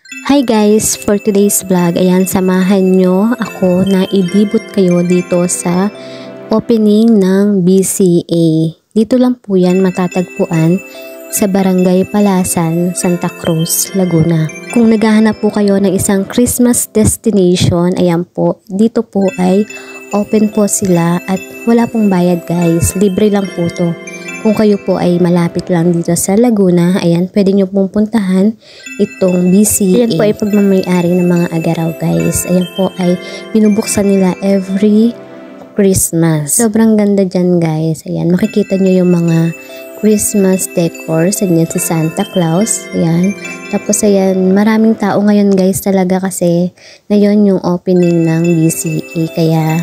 Hi guys! For today's vlog, ayan, samahan nyo ako na idibot kayo dito sa opening ng BCA. Dito lang po yan matatagpuan sa Barangay Palasan, Santa Cruz, Laguna. Kung naghahanap po kayo ng isang Christmas destination, ayan po, dito po ay open po sila at wala pong bayad guys. Libre lang po to. Kung kayo po ay malapit lang dito sa Laguna, ayan, pwede nyo pong puntahan itong BCA. Ayan po ay pagmamayari ng mga agaraw guys. Ayan po ay binubuksan nila every Christmas. Sobrang ganda dyan guys. Ayan, makikita nyo yung mga Christmas decors. Ayan si Santa Claus. Ayan. Tapos ayan, maraming tao ngayon guys talaga kasi ngayon yung opening ng BCA. Kaya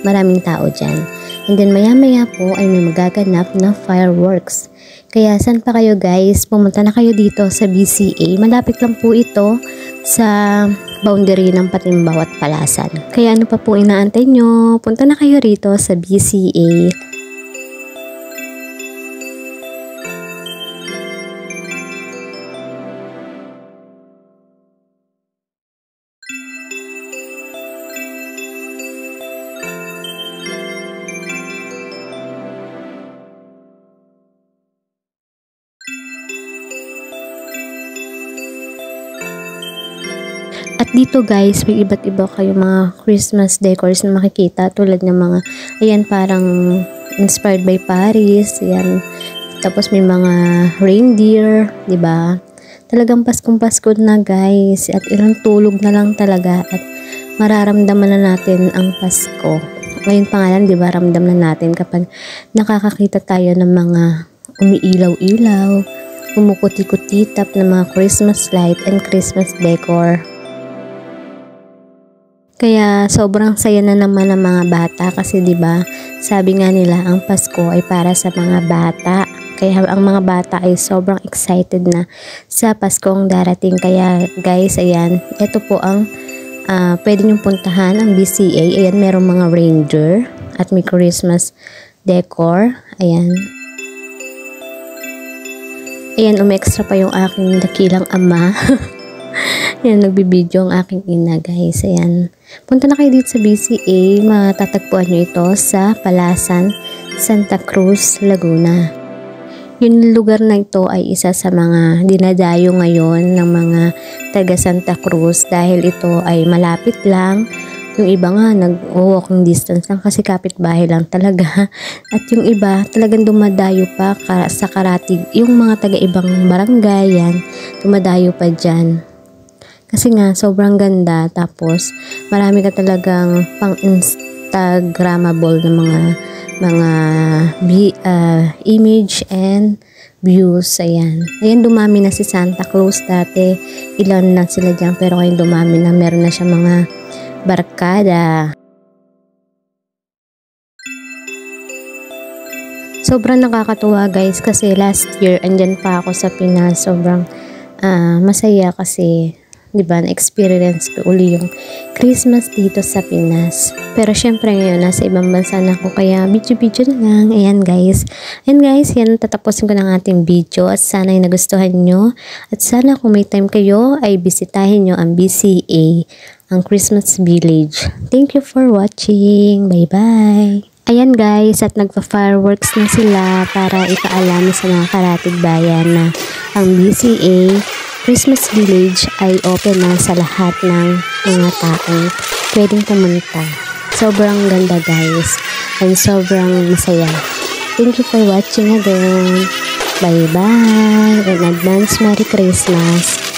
maraming tao dyan. And then maya-maya po ay may magaganap na fireworks. Kaya saan pa kayo guys? Pumunta na kayo dito sa BCA. Malapit lang po ito sa boundary ng Patimbaw at Palasan. Kaya ano pa po inaantay nyo? Punta na kayo rito sa BCA. At dito guys, may iba't iba kayo mga Christmas decors na makikita tulad ng mga, ayan, parang inspired by Paris, ayan. Tapos may mga reindeer, 'di ba? Talagang Paskong-Pasko na guys at ilang tulog na lang talaga at mararamdaman na natin ang Pasko. Ngayon pa nga lang, 'di ba, ramdam na natin kapag nakakakita tayo ng mga umiilaw-ilaw, kumukuti-kutitap ng mga Christmas light and Christmas decor. Kaya sobrang saya na naman ng mga bata kasi 'di ba? Sabi nga nila ang Pasko ay para sa mga bata. Kaya ang mga bata ay sobrang excited na sa Paskong darating. Kaya guys, ayan, ito po ang pwede niyong puntahan ang BCA. Ayan, merong mga reindeer at may Christmas decor. Ayan. Ayan, umextra pa yung aking dakilang ama. Ayan, nagbibideo ang aking ina guys. Ayan. Punta na kayo dito sa BCA. Matatagpuan nyo ito sa Palasan, Santa Cruz, Laguna. Yung lugar na ito ay isa sa mga dinadayo ngayon ng mga taga Santa Cruz dahil ito ay malapit lang. Yung iba nga nag-walking distance lang kasi kapitbahay lang talaga. At yung iba talagang dumadayo pa sa Karatig. Yung mga taga ibang barangay yan, dumadayo pa dyan. Kasi nga, sobrang ganda. Tapos, marami ka talagang pang-instagramable na mga image and views. Ayan. Ayan, dumami na si Santa Claus dati. Ilan lang sila dyan. Pero ngayon dumami na. Meron na siya mga barkada. Sobrang nakakatuwa guys kasi last year, andyan pa ako sa Pinas. Sobrang masaya kasi diba, na-experience ko uli yung Christmas dito sa Pinas. Pero syempre ngayon, nasa ibang bansa na ako, kaya video-video na lang. Ayan guys. Ayan guys, yan, tatapusin ko ng ating video at sana ay nagustuhan nyo. At sana kung may time kayo, ay bisitahin nyo ang BCA, ang Christmas Village. Thank you for watching. Bye-bye. Ayan guys, at nagpa-fireworks na sila para ipaalam sa mga karatig bayan na ang BCA Christmas Village ay open na sa lahat ng mga taong pwedeng pumunta. Sobrang ganda guys and sobrang masaya. Thank you for watching again. Bye bye and advance Merry Christmas.